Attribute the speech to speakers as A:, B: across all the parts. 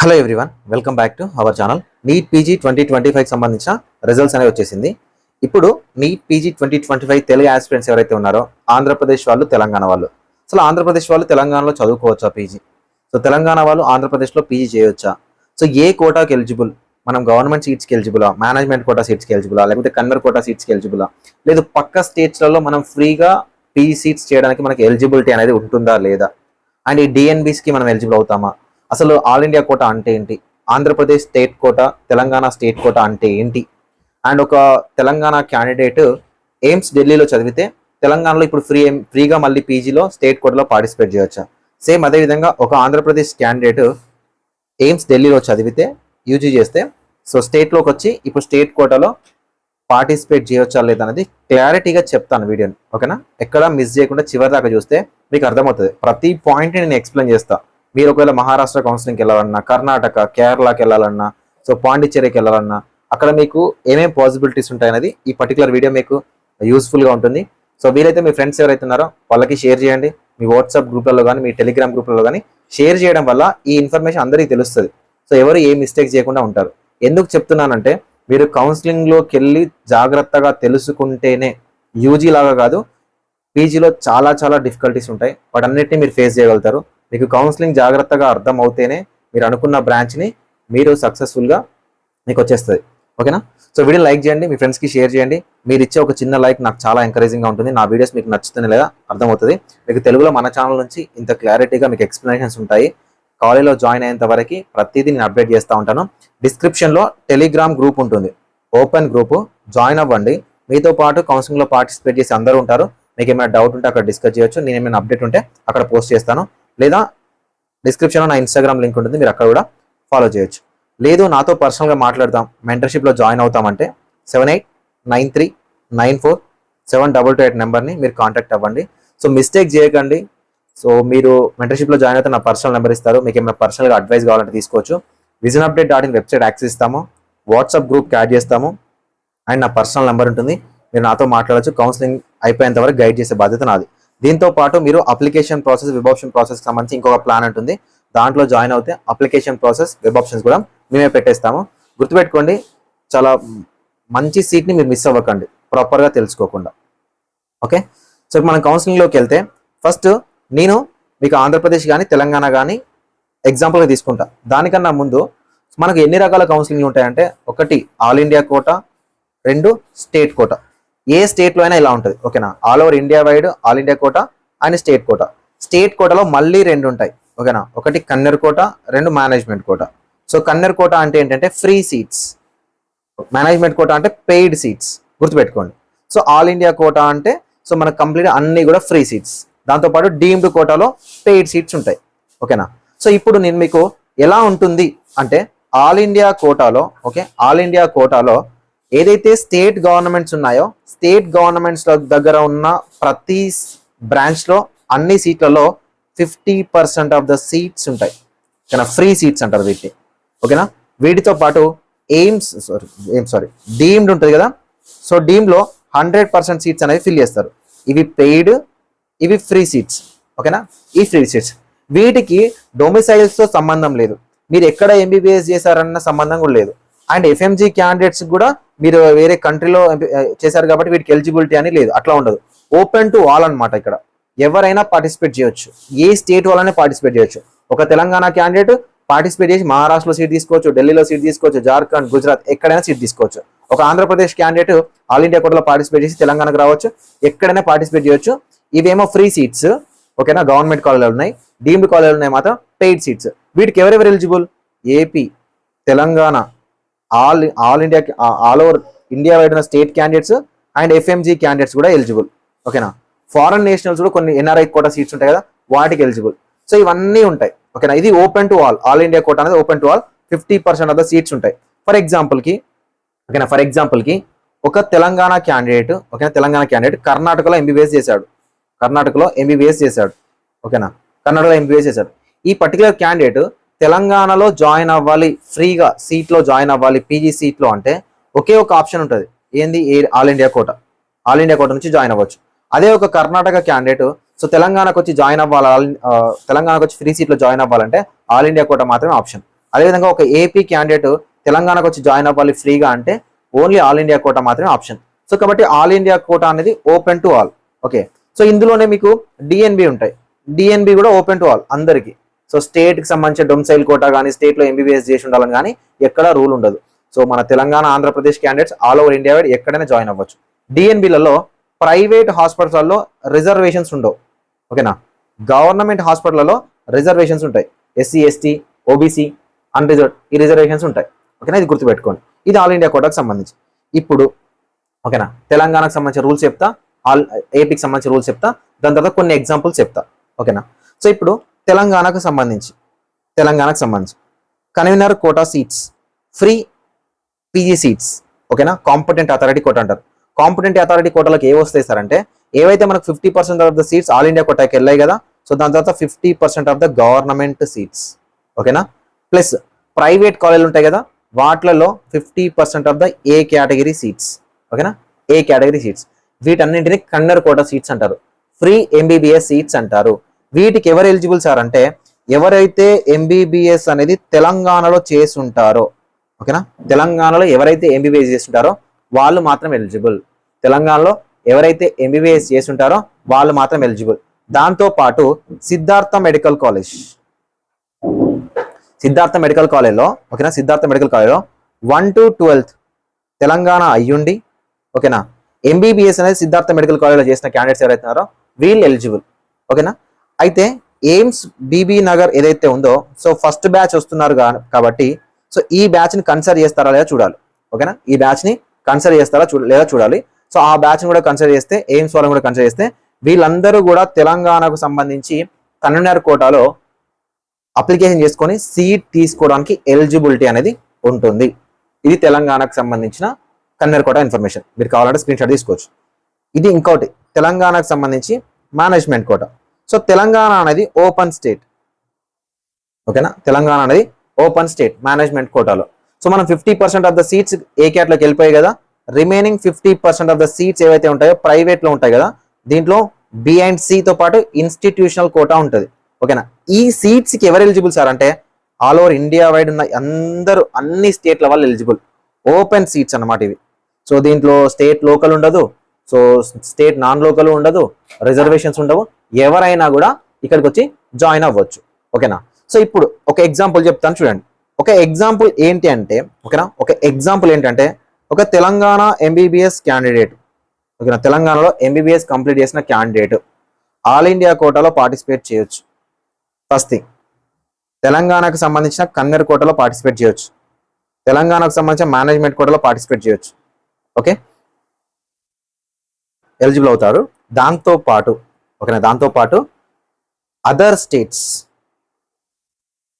A: Hello everyone, welcome back to our channel. NEET PG 2025 సంబంధించిన results అనేవి వచ్చేసింది. ఇప్పుడు నీట్ పీజీ 2025 తెలుగు ఆస్పిరెంట్స్ ఎవరైతే ఉన్నారో ఆంధ్రప్రదేశ్ వాళ్ళు, తెలంగాణ వాళ్ళు, అసలు ఆంధ్రప్రదేశ్ వాళ్ళు తెలంగాణలో చదువుకోవచ్చా పీజీ? సో తెలంగాణ వాళ్ళు ఆంధ్రప్రదేశ్లో పీజీ చేయొచ్చా? సో ఏ కోటాకి ఎలిజిబుల్? మనం గవర్నమెంట్ సీట్స్కి ఎలిజిబులా, మేనేజ్మెంట్ కోటా సీట్స్కి ఎలిజిబులా, లేకపోతే కన్నర్ కోటా సీట్స్కి ఎలిజిబులా, లేదు పక్క స్టేట్స్లలో మనం ఫ్రీగా పీజీ సీట్స్ చేయడానికి మనకి ఎలిజిబిలిటీ అనేది ఉంటుందా లేదా? అండ్ ఈ డిఎన్బీస్కి మనం ఎలిజిబుల్ అవుతామా? అసలు ఆల్ ఇండియా కోటా అంటే ఏంటి, Andhra Pradesh state quota, Telangana state quota అంటే ఏంటి? అండ్ ఒక తెలంగాణ క్యాండిడేట్ ఎయిమ్స్ ఢిల్లీలో చదివితే తెలంగాణలో ఇప్పుడు ఫ్రీగా మళ్ళీ పీజీలో స్టేట్ కోటాలో పార్టిసిపేట్ చేయొచ్చా? సేమ్ అదేవిధంగా ఒక ఆంధ్రప్రదేశ్ క్యాండిడేట్ ఎయిమ్స్ ఢిల్లీలో చదివితే యూజీ చేస్తే సో స్టేట్లోకి వచ్చి ఇప్పుడు స్టేట్ కోటాలో పార్టిసిపేట్ చేయొచ్చా లేదనేది క్లారిటీగా చెప్తాను వీడియోని, ఓకేనా? ఎక్కడ మిస్ చేయకుండా చివరి దాకా చూస్తే మీకు అర్థమవుతుంది. ప్రతి పాయింట్ని నేను ఎక్స్ప్లెయిన్ చేస్తాను. మీరు ఒకవేళ మహారాష్ట్ర కౌన్సిలింగ్కి వెళ్ళాలన్నా, కర్ణాటక, కేరళకి వెళ్ళాలన్నా, సో పాండిచ్చేరికి వెళ్ళాలన్నా, అక్కడ మీకు ఏమేమి పాసిబిలిటీస్ ఉంటాయనేది ఈ పర్టికులర్ వీడియో మీకు యూస్ఫుల్గా ఉంటుంది. సో వీలైతే మీ ఫ్రెండ్స్ ఎవరైతే ఉన్నారో వాళ్ళకి షేర్ చేయండి. మీ వాట్సాప్ గ్రూప్లలో కానీ, మీ టెలిగ్రామ్ గ్రూప్లలో కానీ షేర్ చేయడం వల్ల ఈ ఇన్ఫర్మేషన్ అందరికీ తెలుస్తుంది. సో ఎవరు ఏ మిస్టేక్ చేయకుండా ఉంటారు. ఎందుకు చెప్తున్నానంటే మీరు కౌన్సిలింగ్లోకి వెళ్ళి జాగ్రత్తగా తెలుసుకుంటేనే, యూజీ లాగా కాదు, పీజీలో చాలా చాలా డిఫికల్టీస్ ఉంటాయి, వాటన్నిటిని మీరు ఫేస్ చేయగలుగుతారు. మీకు కౌన్సిలింగ్ జాగ్రత్తగా అర్థం అవుతేనే మీరు అనుకున్న బ్రాంచ్ని మీరు సక్సెస్ఫుల్గా మీకు వచ్చేస్తుంది, ఓకేనా? సో వీడియో లైక్ చేయండి, మీ ఫ్రెండ్స్కి షేర్ చేయండి. మీరు ఇచ్చే ఒక చిన్న లైక్ నాకు చాలా ఎంకరేజింగ్గా ఉంటుంది. నా వీడియోస్ మీకు నచ్చుతుంది లేదా అర్థమవుతుంది. మీకు తెలుగులో మన ఛానల్ నుంచి ఇంత క్లారిటీగా మీకు ఎక్స్ప్లెనేషన్స్ ఉంటాయి. కాలేజ్లో జాయిన్ అయ్యేంత వరకు ప్రతిదీ నేను అప్డేట్ చేస్తూ ఉంటాను. డిస్క్రిప్షన్లో టెలిగ్రామ్ గ్రూప్ ఉంటుంది, ఓపెన్ గ్రూప్, జాయిన్ అవ్వండి. మీతో పాటు కౌన్సిలింగ్లో పార్టిసిపేట్ చేసి అందరూ ఉంటారు. మీకు ఏమైనా డౌట్ ఉంటే అక్కడ డిస్కస్ చేయొచ్చు. నేను ఏమైనా అప్డేట్ ఉంటే అక్కడ పోస్ట్ చేస్తాను, లేదా డిస్క్రిప్షన్లో నా ఇన్స్టాగ్రామ్ లింక్ ఉంటుంది, మీరు అక్కడ కూడా ఫాలో చేయొచ్చు. లేదు నాతో పర్సనల్గా మాట్లాడదాం, మెంటర్షిప్లో జాయిన్ అవుతామంటే 7893947228 నెంబర్ని మీరు కాంటాక్ట్ అవ్వండి. సో మిస్టేక్ చేయకండి. సో మీరు మెంటర్షిప్లో జాయిన్ అయితే నా పర్సనల్ నెంబర్ ఇస్తారు. మీకు ఏమైనా పర్సనల్గా అడ్వైస్ కావాలంటే తీసుకోవచ్చు. visionupdate.in వెబ్సైట్ యాక్సెస్ ఇస్తాము, వాట్సాప్ గ్రూప్కి యాడ్ చేస్తాము, అండ్ నా పర్సనల్ నెంబర్ ఉంటుంది. మీరు నాతో మాట్లాడచ్చు. కౌన్సిలింగ్ అయిపోయేంత వరకు గైడ్ చేసే బాధ్యత నాది. దీంతో పాటు మీరు అప్లికేషన్ ప్రాసెస్, వెబ్ ఆప్షన్ ప్రాసెస్కి సంబంధించి ఇంకొక ప్లాన్ ఉంటుంది. దాంట్లో జాయిన్ అవుతే అప్లికేషన్ ప్రాసెస్, వెబ్ ఆప్షన్స్ కూడా మేమే పెట్టేస్తాము. గుర్తుపెట్టుకోండి, చాలా మంచి సీట్ని మీరు మిస్ అవ్వకండి ప్రాపర్గా తెలుసుకోకుండా, ఓకే? సో మనం కౌన్సిలింగ్లోకి వెళ్తే ఫస్ట్ నేను మీకు ఆంధ్రప్రదేశ్ కానీ తెలంగాణ కానీ ఎగ్జాంపుల్గా తీసుకుంటా. దానికన్నా ముందు మనకు ఎన్ని రకాల కౌన్సిలింగ్ ఉంటాయంటే, ఒకటి ఆల్ ఇండియా కోటా, రెండు స్టేట్ కోటా. ఏ స్టేట్లో అయినా ఇలా ఉంటుంది, ఓకేనా? All over India wide all India quota and state quota. State కోటాలో మళ్ళీ రెండు ఉంటాయి, ఓకేనా? ఒకటి కన్నర్ కోటా, రెండు management quota. So convener quota అంటే ఏంటంటే ఫ్రీ సీట్స్, మేనేజ్మెంట్ కోటా అంటే పెయిడ్ సీట్స్, గుర్తుపెట్టుకోండి. సో ఆల్ ఇండియా కోటా అంటే సో మనకు కంప్లీట్ అన్ని కూడా ఫ్రీ సీట్స్. దాంతోపాటు డీమ్డ్ కోటాలో పెయిడ్ సీట్స్ ఉంటాయి, ఓకేనా? సో ఇప్పుడు నేను మీకు ఎలా ఉంటుంది అంటే ఆల్ ఇండియా కోటాలో, ఓకే, ఆల్ ఇండియా కోటాలో ఏదైతే స్టేట్ గవర్నమెంట్స్ ఉన్నాయో, స్టేట్ గవర్నమెంట్స్ దగ్గర ఉన్న ప్రతి బ్రాంచ్లో అన్ని సీట్లలో 50% ఆఫ్ ద సీట్స్ ఉంటాయి, ఓకేనా? ఫ్రీ సీట్స్ అంటారు వీటిని, ఓకేనా? వీటితో పాటు డీమ్డ్ ఉంటుంది కదా. సో డీమ్లో 100% సీట్స్ అనేవి ఫిల్ చేస్తారు. ఇవి పెయిడ్, ఇవి ఫ్రీ సీట్స్, ఓకేనా? ఈ ఫ్రీ సీట్స్ వీటికి డొమిసైల్స్తో సంబంధం లేదు. మీరు ఎక్కడ ఎంబీబీఎస్ చేశారన్న సంబంధం కూడా లేదు. అండ్ ఎఫ్ఎంజీ క్యాండిడేట్స్ కూడా మీరు వేరే కంట్రీలో చేశారు కాబట్టి వీటికి ఎలిజిబిలిటీ అని లేదు, అట్లా ఉండదు. ఓపెన్ టు ఆల్ అనమాట. ఇక్కడ ఎవరైనా పార్టిసిపేట్ చేయొచ్చు, ఏ స్టేట్ వాళ్ళనే పార్టిసిపేట్ చేయొచ్చు. ఒక తెలంగాణ క్యాండిడేట్ పార్టిసిపేట్ చేసి మహారాష్ట్రలో సీట్ తీసుకోవచ్చు, ఢిల్లీలో సీట్ తీసుకోవచ్చు, జార్ఖండ్, గుజరాత్ ఎక్కడైనా సీట్ తీసుకోవచ్చు. ఒక ఆంధ్రప్రదేశ్ క్యాండిడేట్ ఆల్ ఇండియా కోటాలో పార్టిసిపేట్ చేసి తెలంగాణకు రావచ్చు, ఎక్కడైనా పార్టిసిపేట్ చేయొచ్చు. ఇవేమో ఫ్రీ సీట్స్, ఓకేనా? గవర్నమెంట్ కాలేజీలు ఉన్నాయి. డీమ్డ్ కాలేజీలు ఉన్నాయి మాత్రం పెయిడ్ సీట్స్. వీటికి ఎవరెవరు eligible? AP, Telangana, all India, all over India wide ఉన్న state candidates and FMG candidates కూడా ఎలిజిబుల్, ఓకేనా? ఫారెన్ నేషనల్స్ కూడా కొన్ని ఎన్ఆర్ఐ కోటా సీట్స్ ఉంటాయి కదా, వాటికి ఎలిజిబుల్. సో ఇవన్నీ ఉంటాయి, ఓకేనా? ఇది open to all. All India quota అనేది open to all. 50% of the seats ఉంటాయి. ఫర్ ఎగ్జాంపుల్కి, ఓకేనా, ఫర్ ఎగ్జాంపుల్కి ఒక తెలంగాణ క్యాండిడేట్, ఓకేనా, తెలంగాణ క్యాండిడేట్ కర్ణాటకలో ఎంబీబీఎస్ చేశాడు, ఓకేనా? కర్ణాటకలో ఎంబీబీఎస్ చేశాడు. ఈ పర్టికులర్ క్యాండిడేట్ తెలంగాణలో జాయిన్ అవ్వాలి, ఫ్రీగా సీట్లో జాయిన్ అవ్వాలి పీజీ సీట్లో అంటే ఒకే ఒక ఆప్షన్ ఉంటుంది. ఏంది? All India quota. All India quota నుంచి జాయిన్ అవ్వచ్చు. అదే ఒక కర్ణాటక క్యాండిడేట్ సో తెలంగాణకు వచ్చి జాయిన్ అవ్వాలి, తెలంగాణకు వచ్చి ఫ్రీ సీట్లో జాయిన్ అవ్వాలంటే ఆల్ ఇండియా కోటా మాత్రమే ఆప్షన్. అదేవిధంగా ఒక ఏపీ క్యాండిడేట్ తెలంగాణకు వచ్చి జాయిన్ అవ్వాలి ఫ్రీగా అంటే ఓన్లీ ఆల్ ఇండియా కోటా మాత్రమే ఆప్షన్. సో కాబట్టి ఆల్ ఇండియా కోటా అనేది open to all. Okay, so ఇందులోనే మీకు డిఎన్బి ఉంటాయి. డిఎన్బి కూడా ఓపెన్ టు ఆల్ అందరికి. సో స్టేట్ కి సంబంధించిన డొమిసైల్ కోటా కానీ స్టేట్ లో ఎంబీబీఎస్ చేసి ఉండాలని కానీ ఎక్కడా రూల్ ఉండదు. సో మన Telangana Andhra Pradesh candidates all over India wide ఎక్కడైనా జాయిన్ అవ్వచ్చు. డిఎన్బిలలో ప్రైవేట్ హాస్పిటల్లో రిజర్వేషన్స్ ఉండవు. ఓకేనా, గవర్నమెంట్ హాస్పిటల్లో రిజర్వేషన్స్ ఉంటాయి. ఎస్సీ ఎస్టీ ఓబీసీ అన్రిజర్వ్డ్ ఈ రిజర్వేషన్స్ ఉంటాయి. ఓకేనా, ఇది గుర్తుపెట్టుకోండి. ఇది ఆల్ ఇండియా కోటాకు సంబంధించి. ఇప్పుడు ఓకేనా తెలంగాణకు సంబంధించిన రూల్స్ చెప్తా, ఏపీకి సంబంధించిన రూల్స్ చెప్తా, దాని తర్వాత కొన్ని ఎగ్జాంపుల్స్ చెప్తా. ఓకేనా, సో ఇప్పుడు తెలంగాణకు సంబంధించి convener quota seats, free PG seats. ఓకేనా, కాంపిటెంట్ అథారిటీ కోటా అంటారు. కాంపిటెంట్ అథారిటీ కోటాలకు ఏవి వస్తాయి సార్ అంటే ఏవైతే మనకు 50% of the seats all India కోటాకి వెళ్ళాయి కదా, సో దాని తర్వాత 50% ఆఫ్ ద గవర్నమెంట్ సీట్స్. ఓకేనా, ప్లస్ ప్రైవేట్ కాలేజీలు ఉంటాయి కదా, వాటిలలో 50% of the A category seats. ఓకేనా, ఏ కేటగిరీ సీట్స్, వీటన్నింటినీ కన్నర్ కోటా సీట్స్ అంటారు. ఫ్రీ ఎంబీబీఎస్ సీట్స్ అంటారు. వీటికి ఎవరు ఎలిజిబుల్ సార్ అంటే ఎవరైతే ఎంబీబీఎస్ అనేది తెలంగాణలో చేసి ఉంటారో. ఓకేనా, తెలంగాణలో ఎవరైతే ఎంబీబీఎస్ చేస్తుంటారో వాళ్ళు మాత్రం ఎలిజిబుల్. తెలంగాణలో ఎవరైతే ఎంబీబీఎస్ చేసి ఉంటారో వాళ్ళు మాత్రం ఎలిజిబుల్. దాంతో పాటు సిద్ధార్థ మెడికల్ కాలేజ్లో ఓకేనా, సిద్ధార్థ మెడికల్ కాలేజ్లో 1 to 12th తెలంగాణ అయ్యుండి ఓకేనా ఎంబీబీఎస్ అనేది సిద్ధార్థ మెడికల్ కాలేజ్లో చేసిన క్యాండిడేట్స్ ఎవరైతే ఉన్నారో వీళ్ళు ఎలిజిబుల్. ఓకేనా, అయితే ఎయిమ్స్ బీబీ నగర్ ఏదైతే ఉందో సో ఫస్ట్ బ్యాచ్ వస్తున్నారు కాబట్టి సో ఈ బ్యాచ్ని కన్సిడర్ చేస్తారా లేదా చూడాలి. ఓకేనా, ఈ బ్యాచ్ని కన్సిడర్ చేస్తారా లేదా చూడాలి. సో ఆ బ్యాచ్ని కూడా కన్సిడర్ చేస్తే ఎయిమ్స్ వాళ్ళని కూడా కన్సిడర్ చేస్తే వీళ్ళందరూ కూడా తెలంగాణకు సంబంధించి కన్వీనర్ కోటాలో అప్లికేషన్ చేసుకొని సీట్ తీసుకోవడానికి ఎలిజిబిలిటీ అనేది ఉంటుంది. ఇది తెలంగాణకు సంబంధించిన కన్వీనర్ కోటా ఇన్ఫర్మేషన్. మీరు కావాలంటే స్క్రీన్ షాట్ తీసుకోవచ్చు. ఇది ఇంకోటి తెలంగాణకు సంబంధించి మేనేజ్మెంట్ కోటా. సో తెలంగాణ అనేది ఓపెన్ స్టేట్. ఓకేనా, తెలంగాణ అనేది ఓపెన్ స్టేట్ మేనేజ్మెంట్ కోటాలో. సో మనం 50% ఆఫ్ ద సీట్స్ ఏ క్యాట్లోకి వెళ్ళిపోయాయి కదా, రిమైనింగ్ 50% ఆఫ్ ద సీట్స్ ఏవైతే ఉంటాయో ప్రైవేట్ లో ఉంటాయి కదా, దీంట్లో బి అండ్ సితో పాటు ఇన్స్టిట్యూషనల్ కోటా ఉంటుంది. ఓకేనా, ఈ సీట్స్ కి ఎవరు ఎలిజిబుల్ సార్ అంటే ఆల్ ఓవర్ ఇండియా వైడ్ ఉన్న అందరూ అన్ని స్టేట్ల వాళ్ళు ఎలిజిబుల్. ఓపెన్ సీట్స్ అన్నమాట ఇవి. సో దీంట్లో స్టేట్ లోకల్ ఉండదు, సో స్టేట్ నాన్ లోకల్ ఉండదు, రిజర్వేషన్స్ ఉండవు. ఎవరైనా కూడా ఇక్కడికి వచ్చి జాయిన్ అవ్వచ్చు. ఓకేనా, సో ఇప్పుడు ఒక ఎగ్జాంపుల్ చెప్తాను చూడండి. ఒక ఎగ్జాంపుల్ ఏంటంటే ఒక తెలంగాణ ఎంబీబీఎస్ క్యాండిడేట్. ఓకేనా, తెలంగాణలో ఎంబీబీఎస్ కంప్లీట్ చేసిన క్యాండిడేట్ ఆల్ ఇండియా కోటాలో పార్టిసిపేట్ చేయొచ్చు. ఫస్ట్ థింగ్, తెలంగాణకు సంబంధించిన కన్నర్ కోటాలో పార్టిసిపేట్ చేయొచ్చు, తెలంగాణకు సంబంధించిన మేనేజ్మెంట్ కోటాలో పార్టిసిపేట్ చేయొచ్చు. ఓకే, ఎలిజిబుల్ అవుతారు. దాంతోపాటు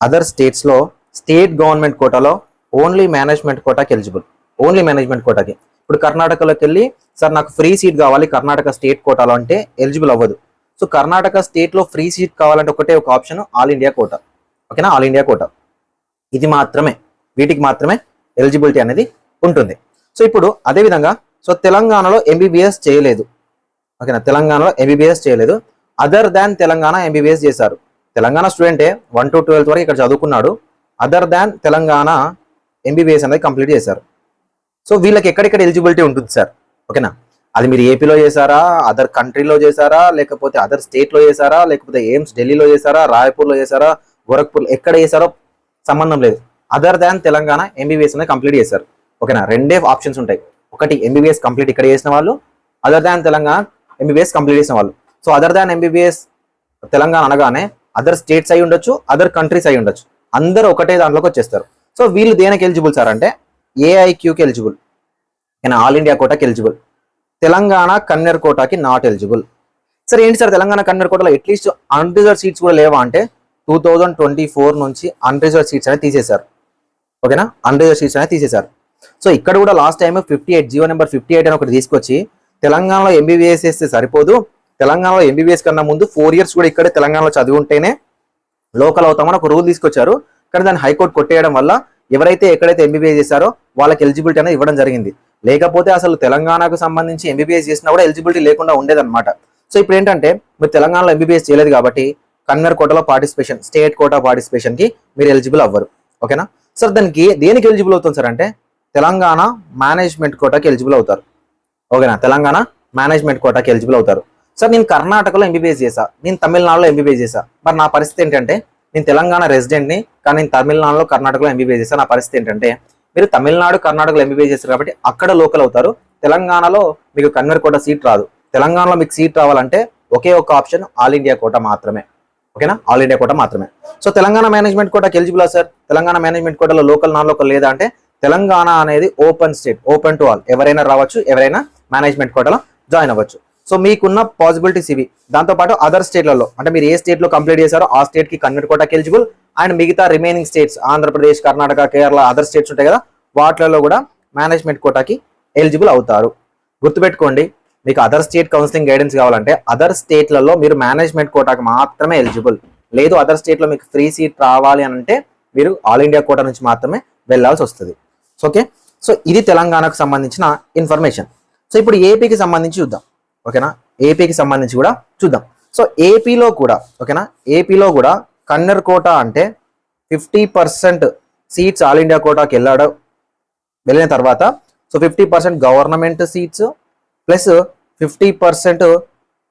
A: అదర్ స్టేట్స్లో స్టేట్ గవర్నమెంట్ కోటాలో ఓన్లీ మేనేజ్మెంట్ కోటాకి ఎలిజిబుల్. ఓన్లీ మేనేజ్మెంట్ కోటాకి. ఇప్పుడు కర్ణాటకలోకి వెళ్ళి సార్ నాకు ఫ్రీ సీట్ కావాలి కర్ణాటక స్టేట్ కోటాలో అంటే ఎలిజిబుల్ అవ్వదు. సో కర్ణాటక స్టేట్లో ఫ్రీ సీట్ కావాలంటే ఒకటే ఒక ఆప్షన్ ఆల్ ఇండియా కోటా. ఓకేనా, ఆల్ ఇండియా కోటా. ఇది మాత్రమే, వీటికి మాత్రమే ఎలిజిబిలిటీ అనేది ఉంటుంది. సో ఇప్పుడు అదేవిధంగా సో తెలంగాణలో ఎంబీబీఎస్ చేయలేదు. ఓకేనా, తెలంగాణలో ఎంబీబీఎస్ చేయలేదు, అదర్ దాన్ తెలంగాణ ఎంబీబీఎస్ చేశారు. తెలంగాణ స్టూడెంటే 1 to 12th వరకు ఇక్కడ చదువుకున్నాడు, అదర్ దాన్ తెలంగాణ ఎంబీబీఎస్ అనేది కంప్లీట్ చేశారు. సో వీళ్ళకి ఎక్కడెక్కడ ఎలిజిబిలిటీ ఉంటుంది సార్. ఓకేనా, అది మీరు ఏపీలో చేశారా, అదర్ కంట్రీలో చేశారా, లేకపోతే అదర్ స్టేట్లో చేశారా, లేకపోతే ఎయిమ్స్ ఢిల్లీలో చేశారా, రాయ్పూర్లో చేశారా, గోరఖ్పూర్లో ఎక్కడ చేశారో సంబంధం లేదు. అదర్ దాన్ తెలంగాణ ఎంబీబీఎస్ అనేది కంప్లీట్ చేశారు. ఓకేనా, రెండే ఆప్షన్స్ ఉంటాయి. ఒకటి ఎంబీబీఎస్ కంప్లీట్ ఇక్కడ చేసిన వాళ్ళు, other than Telangana MBBS complete చేసిన వాళ్ళు. So other than MBBS Telangana అనగానే అదర్ స్టేట్స్ అయి ఉండొచ్చు, అదర్ కంట్రీస్ అయి ఉండొచ్చు, అందరూ ఒకటే దాంట్లోకి వచ్చేస్తారు. సో వీళ్ళు దేనికి ఎలిజిబుల్ సార్ అంటే ఏఐక్యూకి ఎలిజిబుల్, ఆల్ ఇండియా కోటాకి ఎలిజిబుల్, తెలంగాణ కన్నర్ కోటాకి నాట్ ఎలిజిబుల్. సరే ఏంటి సార్ తెలంగాణ కన్నర్ కోటాలో అట్లీస్ట్ అన్రిజర్వ్ సీట్స్ కూడా లేవా అంటే 2024 నుంచి అన్రిజర్వ్ సీట్స్ అనేది తీసేశారు. ఓకేనా, అన్రిజర్వ్ సీట్స్ అనేది తీసేశారు. సో ఇక్కడ కూడా లాస్ట్ టైం 58 జీవో నెంబర్ 58 అని ఒకటి తీసుకొచ్చి తెలంగాణలో ఎంబీబీఎస్ చేస్తే సరిపోదు, తెలంగాణలో ఎంబీబీఎస్ కన్నా ముందు 4 years కూడా ఇక్కడే తెలంగాణలో చదివి ఉంటేనే లోకల్ అవుతామని ఒక రూల్ తీసుకొచ్చారు. కానీ దాన్ని హైకోర్టు కొట్టేయడం వల్ల ఎవరైతే ఎక్కడైతే ఎంబీబీఎస్ చేశారో వాళ్ళకి ఎలిజిబిలిటీ అనేది ఇవ్వడం జరిగింది. లేకపోతే అసలు తెలంగాణకు సంబంధించి ఎంబీబీఎస్ చేసినా కూడా ఎలిజిబిలిటీ లేకుండా ఉండేదన్నమాట. సో ఇప్పుడు ఏంటంటే మీరు తెలంగాణలో ఎంబీబీఎస్ చేయలేదు కాబట్టి కన్నర్ కోటాలో పార్టిసిపేషన్, స్టేట్ కోటా పార్టిసిపేషన్ కి మీరు ఎలిజిబుల్ అవ్వరు. ఓకేనా. సార్ దానికి దేనికి ఎలిజిబుల్ అవుతుంది సార్ అంటే తెలంగాణ మేనేజ్మెంట్ కోటాకి ఎలిజిబుల్ అవుతారు. ఓకేనా, తెలంగాణ మేనేజ్మెంట్ కోటాకి ఎలిజిబుల్ అవుతారు. సార్ నేను కర్ణాటకలో ఎంబీబీఎస్ చేశా, నేను తమిళనాడులో ఎంబీబీఎస్ చేశా, మరి నా పరిస్థితి ఏంటంటే నేను తెలంగాణ రెసిడెంట్ని కానీ నేను తమిళనాడులో కర్ణాటకలో ఎంబీబీఎస్ చేశా. నా పరిస్థితి ఏంటంటే మీరు తమిళనాడు కర్ణాటకలో ఎంబీబీఎస్ చేస్తారు కాబట్టి అక్కడ లోకల్ అవుతారు. తెలంగాణలో మీకు కన్వర్ కోటా సీట్ రాదు. తెలంగాణలో మీకు సీట్ రావాలంటే ఒకే ఒక ఆప్షన్ ఆల్ ఇండియా కోటా మాత్రమే. ఓకేనా, ఆల్ ఇండియా కోటా మాత్రమే. సో తెలంగాణ మేనేజ్మెంట్ కోటాకి ఎలిజిబుల్ సార్, తెలంగాణ మేనేజ్మెంట్ కోటాలో లోకల్ నాన్ లోకల్ లేదా అంటే తెలంగాణ అనేది open state, open to all, ఎవరైనా రావచ్చు, ఎవరైనా మేనేజ్మెంట్ కోటాలో జాయిన్ అవ్వచ్చు. సో మీకున్న పాసిబిలిటీస్ ఇవి. దాంతోపాటు అదర్ స్టేట్లలో అంటే మీరు ఏ స్టేట్లో కంప్లీట్ చేశారో ఆ స్టేట్కి కన్వెంట్ కోటాకి ఎలిజిబుల్. అండ్ మిగతా remaining states Andhra Pradesh, Karnataka, Kerala, other states ఉంటాయి కదా, వాటిలలో కూడా మేనేజ్మెంట్ కోటాకి ఎలిజిబుల్ అవుతారు. గుర్తుపెట్టుకోండి, మీకు అదర్ స్టేట్ కౌన్సిలింగ్ గైడెన్స్ కావాలంటే అదర్ స్టేట్లలో మీరు మేనేజ్మెంట్ కోటాకి మాత్రమే ఎలిజిబుల్. లేదు అదర్ స్టేట్లో మీకు ఫ్రీ సీట్ రావాలి అని అంటే మీరు ఆల్ ఇండియా కోటా నుంచి మాత్రమే వెళ్ళాల్సి వస్తుంది. ఓకే, సో ఇది తెలంగాణకు సంబంధించిన ఇన్ఫర్మేషన్. సో ఇప్పుడు ఏపీకి సంబంధించి చూద్దాం. ఓకేనా, ఏపీకి సంబంధించి కూడా చూద్దాం. సో ఏపీలో కూడా ఓకేనా, ఏపీలో కూడా కన్నర్ కోటా అంటే 50% సీట్స్ ఆల్ ఇండియా కోటాకి వెళ్ళిన తర్వాత so 50% government seats plus 50%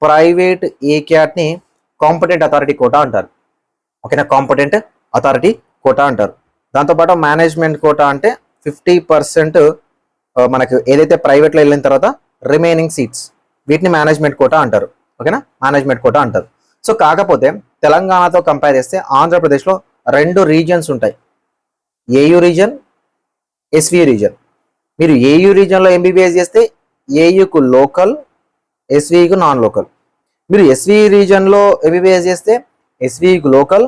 A: private A క్యాట్ని కాంపిటెంట్ అథారిటీ కోటా అంటారు. ఓకేనా, కాంపిటెంట్ అథారిటీ కోటా అంటారు. దాంతోపాటు మేనేజ్మెంట్ కోటా అంటే 50% మనకు ఏదైతే ప్రైవేట్లో వెళ్ళిన తర్వాత రిమైనింగ్ సీట్స్ వీటిని మేనేజ్మెంట్ కోటా అంటారు. ఓకేనా, మేనేజ్మెంట్ కోటా అంటారు. సో కాకపోతే తెలంగాణతో కంపేర్ చేస్తే ఆంధ్రప్రదేశ్లో 2 రీజియన్స్ ఉంటాయి, ఏయూ రీజన్, ఎస్వి రీజన్. మీరు ఏయూ రీజన్లో ఎంబీబీఎస్ చేస్తే ఏయూకు లోకల్, ఎస్వికు నాన్ లోకల్. మీరు ఎస్వి రీజన్లో ఎంబీబీఎస్ చేస్తే ఎస్వికు లోకల్,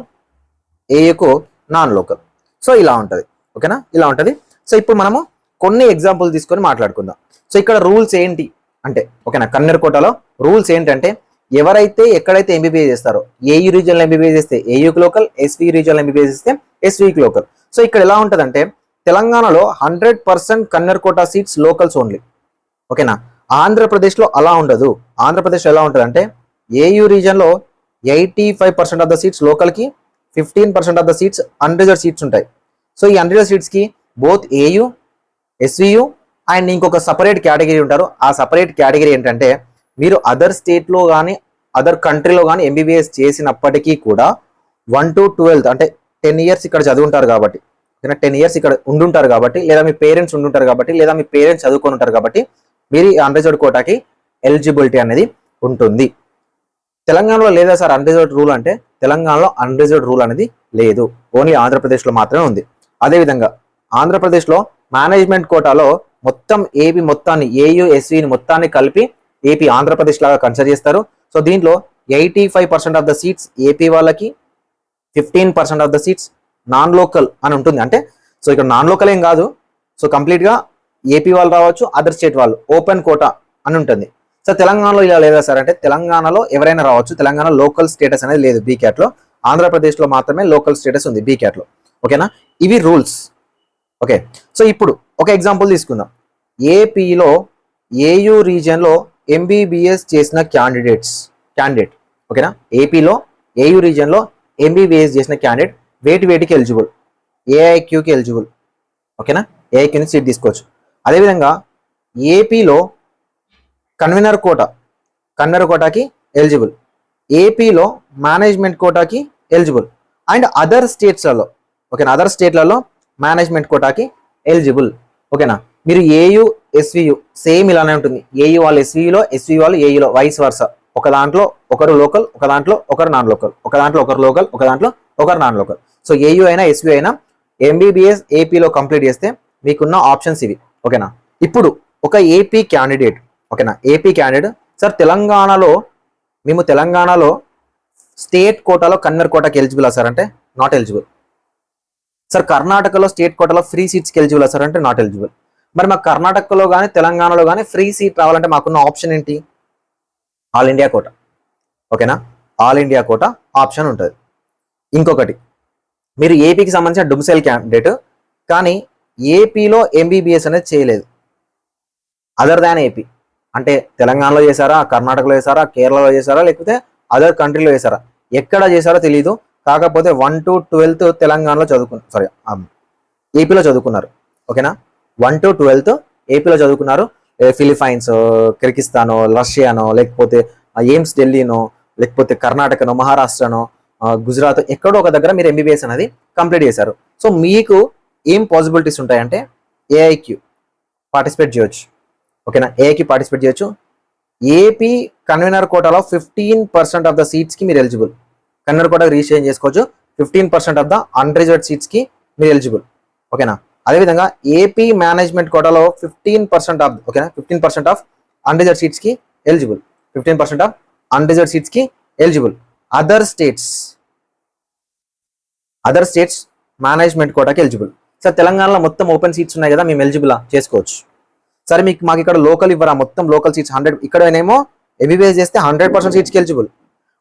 A: ఏయూకు నాన్ లోకల్. సో ఇలా ఉంటుంది. ఓకేనా, ఇలా ఉంటుంది. సో ఇప్పుడు మనము కొన్ని ఎగ్జాంపుల్ తీసుకొని మాట్లాడుకుందాం. సో ఇక్కడ రూల్స్ ఏంటి అంటే ఓకేనా, కన్నర్ కోటాలో రూల్స్ ఏంటంటే ఎవరైతే ఎక్కడైతే ఎంబీబీఎస్ చేస్తారో ఏయూ రీజన్లో ఎంబీబీఎస్ చేస్తే ఏయూకు లోకల్, ఎస్వి రీజన్లో ఎంబీబీఎస్ చేస్తే ఎస్వికి లోకల్. సో ఇక్కడ ఎలా ఉంటుందంటే తెలంగాణలో 100% convener quota seats locals only. ఓకేనా, ఆంధ్రప్రదేశ్లో అలా ఉండదు. ఆంధ్రప్రదేశ్లో ఎలా ఉంటుంది అంటే ఏయూ రీజన్లో 85% ఆఫ్ ద సీట్స్ లోకల్కి, 15% of the seats unreserved seats ఉంటాయి. సో ఈ అన్రిజర్వ్ సీట్స్కి బోత్ ఏయూ, ఎస్వియు అండ్ ఇంకొక సపరేట్ కేటగిరీ ఉంటారు. ఆ సపరేట్ కేటగిరీ ఏంటంటే మీరు అదర్ స్టేట్లో కానీ అదర్ కంట్రీలో కానీ ఎంబీబీఎస్ చేసినప్పటికీ కూడా 1 to 12 అంటే 10 years ఇక్కడ చదువుంటారు కాబట్టి, 10 years ఇక్కడ ఉండుంటారు కాబట్టి, లేదా మీ పేరెంట్స్ ఉండుంటారు కాబట్టి, లేదా మీ పేరెంట్స్ చదువుకొని ఉంటారు కాబట్టి మీరు ఈ అన్రిజర్వ్డ్ కోటాకి ఎలిజిబిలిటీ అనేది ఉంటుంది. తెలంగాణలో లేదా సార్ అన్రిజర్వ్డ్ రూల్ అంటే తెలంగాణలో అన్రిజర్వ్డ్ రూల్ అనేది లేదు, ఓన్లీ ఆంధ్రప్రదేశ్లో మాత్రమే ఉంది. అదేవిధంగా ఆంధ్రప్రదేశ్లో మేనేజ్మెంట్ కోటాలో మొత్తం ఏపీ మొత్తాన్ని ఏయూ ఎస్విని మొత్తాన్ని కలిపి ఏపీ ఆంధ్రప్రదేశ్ లాగా కన్సిడర్ చేస్తారు. సో దీంట్లో 85% ఆఫ్ ద సీట్స్ ఏపీ వాళ్ళకి, 15% of the seats non local అని ఉంటుంది. అంటే సో ఇక్కడ నాన్ లోకల్ ఏం కాదు, సో కంప్లీట్గా ఏపీ వాళ్ళు రావచ్చు, అదర్ స్టేట్ వాళ్ళు, ఓపెన్ కోటా అని ఉంటుంది. సో తెలంగాణలో ఇలా లేదా సార్ అంటే తెలంగాణలో ఎవరైనా రావచ్చు, తెలంగాణ లోకల్ స్టేటస్ అనేది లేదు బీ క్యాట్లో, ఆంధ్రప్రదేశ్లో మాత్రమే లోకల్ స్టేటస్ ఉంది బీ క్యాట్లో. ఓకేనా, ఇవి రూల్స్. ఓకే, సో ఇప్పుడు ఒక ఎగ్జాంపుల్ తీసుకుందాం. ఏపీలో ఏయూ రీజియన్లో ఎంబీబీఎస్ చేసిన క్యాండిడేట్ ఓకేనా, ఏపీలో ఏయూ రీజియన్లో ఎంబీబీఎస్ చేసిన క్యాండిడేట్ వేటికి ఎలిజిబుల్, ఏఐక్యూకి ఎలిజిబుల్. ఓకేనా, ఏఐక్యూ నుంచి సీట్ తీసుకోవచ్చు. అదేవిధంగా ఏపీలో కన్వీనర్ కోటాకి ఎలిజిబుల్, ఏపీలో మేనేజ్మెంట్ కోటాకి ఎలిజిబుల్. అండ్ అదర్ స్టేట్స్లలో ఓకేనా, అదర్ స్టేట్లలో మేనేజ్మెంట్ కోటాకి ఎలిజిబుల్. ఓకేనా, మీరు ఏయూ ఎస్వియు సేమ్ ఇలానే ఉంటుంది. ఏయూ వాళ్ళు ఎస్విలో, ఎస్వి వాళ్ళు ఏయూలో, వైస్ వర్స. ఒక దాంట్లో ఒకరు లోకల్, ఒక దాంట్లో ఒకరు నాన్ లోకల్, ఒక దాంట్లో ఒకరు లోకల్, ఒక దాంట్లో ఒకరు నాన్ లోకల్. సో ఏయూ అయినా ఎస్వి అయినా ఎంబీబీఎస్ ఏపీలో కంప్లీట్ చేస్తే మీకున్న ఆప్షన్స్ ఇవి. ఓకేనా, ఇప్పుడు ఒక ఏపీ క్యాండిడేట్ ఓకేనా, ఏపీ క్యాండిడేట్ సార్ మేము తెలంగాణలో స్టేట్ కోటాలో కన్నర్ కోటాకి ఎలిజిబుల్ సార్ అంటే నాట్ ఎలిజిబుల్. సార్ కర్ణాటకలో స్టేట్ కోటాలో ఫ్రీ సీట్స్కి ఎలిజిబుల్ సార్ అంటే నాట్ ఎలిజిబుల్. మరి మాకు కర్ణాటకలో కానీ తెలంగాణలో కానీ ఫ్రీ సీట్ రావాలంటే మాకున్న ఆప్షన్ ఏంటి, ఆల్ ఇండియా కోటా. ఓకేనా, ఆల్ ఇండియా కోటా ఆప్షన్ ఉంటుంది. ఇంకొకటి, మీరు ఏపీకి సంబంధించిన డుమ్సెల్ క్యాండిడేట్ కానీ ఏపీలో ఎంబీబీఎస్ అనేది చేయలేదు, అదర్ దాన్ ఏపీ అంటే తెలంగాణలో చేశారా, కర్ణాటకలో చేశారా, కేరళలో చేశారా, లేకపోతే అదర్ కంట్రీలో చేశారా, ఎక్కడ చేశారో తెలియదు కాకపోతే 1 to 12th తెలంగాణలో ఏపీలో చదువుకున్నారు. ఓకేనా, 1 to 12th ఏపీలో చదువుకున్నారు. ఫిలిపైన్స్, కిర్గిస్తానో, రష్యానో, లేకపోతే ఎయిమ్స్ ఢిల్లీనో, లేకపోతే కర్ణాటకనో, మహారాష్ట్రనో, గుజరాత్ ఎక్కడో ఒక దగ్గర మీరు ఎంబీబీఎస్ అనేది కంప్లీట్ చేశారు. సో మీకు ఏం పాసిబిలిటీస్ ఉంటాయంటే ఏఐకి పార్టిసిపేట్ చేయొచ్చు. ఓకేనా, ఏఐకి పార్టిసిపేట్ చేయొచ్చు. ఏపీ కన్వీనర్ కోటాలో 15% ఆఫ్ ద సీట్స్కి మీరు ఎలిజిబుల్. కన్వీనర్ కోటా రిజిస్ట్రేషన్ చేసుకోవచ్చు. 15% ఆఫ్ ద అన్రిజర్వ్డ్ సీట్స్కి మీరు ఎలిజిబుల్. ఓకేనా, అదేవిధంగా ఏపీ మేనేజ్మెంట్ కోటాలో 15% ఆఫ్ ఓకేనా 15% ఆఫ్ అన్రిజర్వ్డ్ సీట్స్కి ఎలిజిబుల్. 15% ఆఫ్ అన్రిజర్వ్డ్ సీట్స్కి ఎలిజిబుల్. అదర్ స్టేట్స్ మేనేజ్మెంట్ కోటాకి ఎలిజిబుల్. సార్ తెలంగాణలో మొత్తం ఓపెన్ సీట్స్ ఉన్నాయి కదా, మేము ఎలిజిబులా చేసుకోవచ్చు. సరే మాకు ఇక్కడ లోకల్ ఇవ్వరా, మొత్తం లోకల్ సీట్స్ 100, ఇక్కడనేమో ఎంబీబీఎస్ చేస్తే 100% సీట్స్కి ఎలిజిబుల్.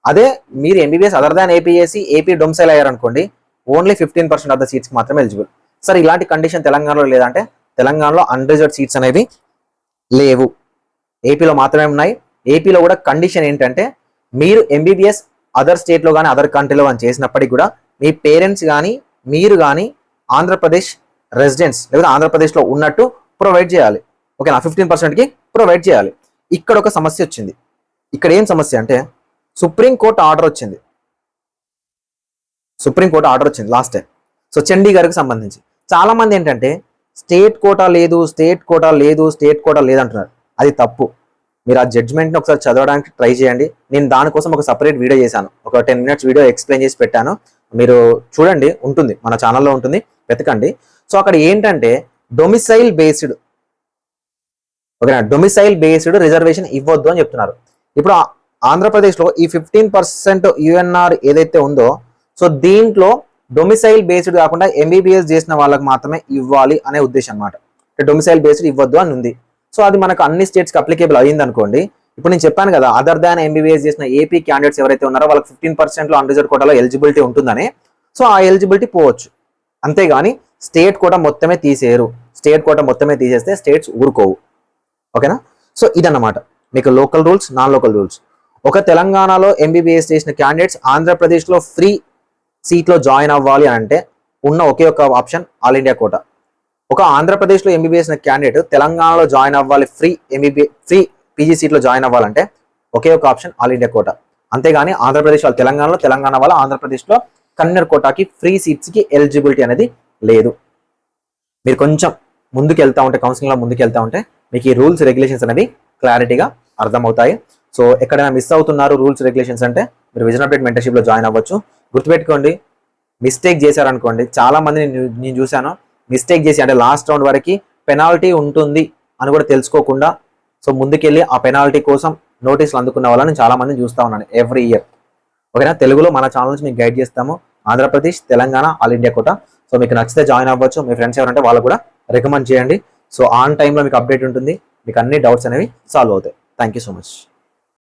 A: అదే మీరు ఎంబీబీఎస్ అదర్ దాన్ ఏపీ చేసి ఏపీ డొమిసైల్ అయ్యారనుకోండి, ఓన్లీ 15% ఆఫ్ ద సీట్స్కి మాత్రమే ఎలిజిబుల్. సార్ ఇలాంటి కండిషన్ తెలంగాణలో లేదంటే, తెలంగాణలో అన్రిజర్వ్డ్ సీట్స్ అనేవి లేవు, ఏపీలో మాత్రమే ఉన్నాయి. ఏపీలో కూడా కండిషన్ ఏంటంటే, మీరు ఎంబీబీఎస్ అదర్ స్టేట్లో కానీ అదర్ కంట్రీలో కానీ చేసినప్పటికీ కూడా మీ పేరెంట్స్ కానీ మీరు కానీ ఆంధ్రప్రదేశ్ రెసిడెంట్స్ లేదా ఆంధ్రప్రదేశ్లో ఉన్నట్టు ప్రొవైడ్ చేయాలి. ఓకేనా, 15%కి ప్రొవైడ్ చేయాలి. ఇక్కడ ఒక సమస్య వచ్చింది. ఇక్కడ ఏం సమస్య అంటే, సుప్రీంకోర్టు ఆర్డర్ వచ్చింది లాస్ట్ టైం. సో చండీగఢ్కి సంబంధించి చాలా మంది ఏంటంటే స్టేట్ కోటా లేదు అంటున్నారు. అది తప్పు. మీరు ఆ జడ్జ్మెంట్ని ఒకసారి చదవడానికి ట్రై చేయండి. నేను దానికోసం ఒక సపరేట్ వీడియో చేశాను, ఒక 10 minutes వీడియో ఎక్స్ప్లెయిన్ చేసి పెట్టాను. మీరు చూడండి, ఉంటుంది మన ఛానల్లో ఉంటుంది, వెతకండి. సో అక్కడ ఏంటంటే డొమిసైల్ బేస్డ్ రిజర్వేషన్ ఇవ్వద్దు అని చెప్తున్నారు. ఇప్పుడు ఆంధ్రప్రదేశ్లో ఈ 15% యుఎన్ఆర్ ఏదైతే ఉందో, సో దీంట్లో డొమిసైల్ బేస్డ్ కాకుండా ఎంబీబీఎస్ చేసిన వాళ్ళకి మాత్రమే ఇవ్వాలి అనే ఉద్దేశం అనమాట. డొమిసైల్ బేస్డ్ ఇవ్వద్దు అని ఉంది. సో అది మనకు అన్ని స్టేట్స్కి అప్లికేబుల్ అయ్యింది అనుకోండి. ఇప్పుడు నేను చెప్పాను కదా, అదర్ దాన్ ఎంబీబీఎస్ చేసిన ఏపీ క్యాండిడేట్స్ ఎవరైతే ఉన్నారో వాళ్ళకి 15%లో అన్రిజర్వ్డ్ కోటాలో ఎలిజిబిలిటీ ఉంటుందని. సో ఆ ఎలిజిబిలిటీ పోవచ్చు, అంతేగాని స్టేట్ కోటా మొత్తమే తీసేయరు. స్టేట్ కోటా మొత్తమే తీసేస్తే స్టేట్స్ ఊరుకోవు. ఓకేనా, సో ఇదన్నమాట మీకు local rules, non local rules. ఒక తెలంగాణలో ఎంబీబీఎస్ చేసిన క్యాండిడేట్స్ ఆంధ్రప్రదేశ్లో ఫ్రీ సీట్లో జాయిన్ అవ్వాలి అంటే ఉన్న ఒకే ఒక ఆప్షన్ ఆల్ ఇండియా కోటా. ఒక ఆంధ్రప్రదేశ్లో ఎంబీబీఎస్ క్యాండిడేట్ తెలంగాణలో జాయిన్ అవ్వాలి, ఫ్రీ పీజీ సీట్లో జాయిన్ అవ్వాలంటే ఒకే ఒక ఆప్షన్ ఆల్ ఇండియా కోటా. అంతేగాని ఆంధ్రప్రదేశ్ వాళ్ళు తెలంగాణలో, తెలంగాణ వాళ్ళు ఆంధ్రప్రదేశ్లో కన్వీనర్ కోటాకి ఫ్రీ సీట్స్కి ఎలిజిబిలిటీ అనేది లేదు. మీరు కొంచెం ముందుకు వెళ్తా ఉంటే, కౌన్సిలింగ్లో ముందుకు వెళ్తా ఉంటే మీకు ఈ రూల్స్ రెగ్యులేషన్స్ అనేవి క్లారిటీగా అర్థమవుతాయి. సో ఎక్కడైనా మిస్ అవుతున్నారు రూల్స్ రెగ్యులేషన్స్ అంటే మీరు విజన్ అప్డేట్ మెంటర్షిప్లో జాయిన్ అవ్వచ్చు. గుర్తుపెట్టుకోండి, మిస్టేక్ చేశారనుకోండి, చాలా మంది నేను చూశాను మిస్టేక్ చేసి అంటే లాస్ట్ రౌండ్ వరకు పెనాల్టీ ఉంటుంది అని కూడా తెలుసుకోకుండా సో ముందుకెళ్ళి ఆ పెనాల్టీ కోసం నోటీసులు అందుకున్న వాళ్ళని చాలా మందిని చూస్తూ ఉన్నాను ఎవ్రీ ఇయర్. ఓకేనా, తెలుగులో మన ఛానల్ నుంచి మీకు గైడ్ చేస్తాము. Andhra Pradesh, Telangana, all India quota. So మీకు నచ్చితే జాయిన్ అవ్వచ్చు. మీ ఫ్రెండ్స్ ఎవరంటే వాళ్ళు కూడా రికమెండ్ చేయండి. సో ఆన్ టైంలో మీకు అప్డేట్ ఉంటుంది, మీకు అన్ని డౌట్స్ అనేవి సాల్వ్ అవుతాయి. Thank you so much.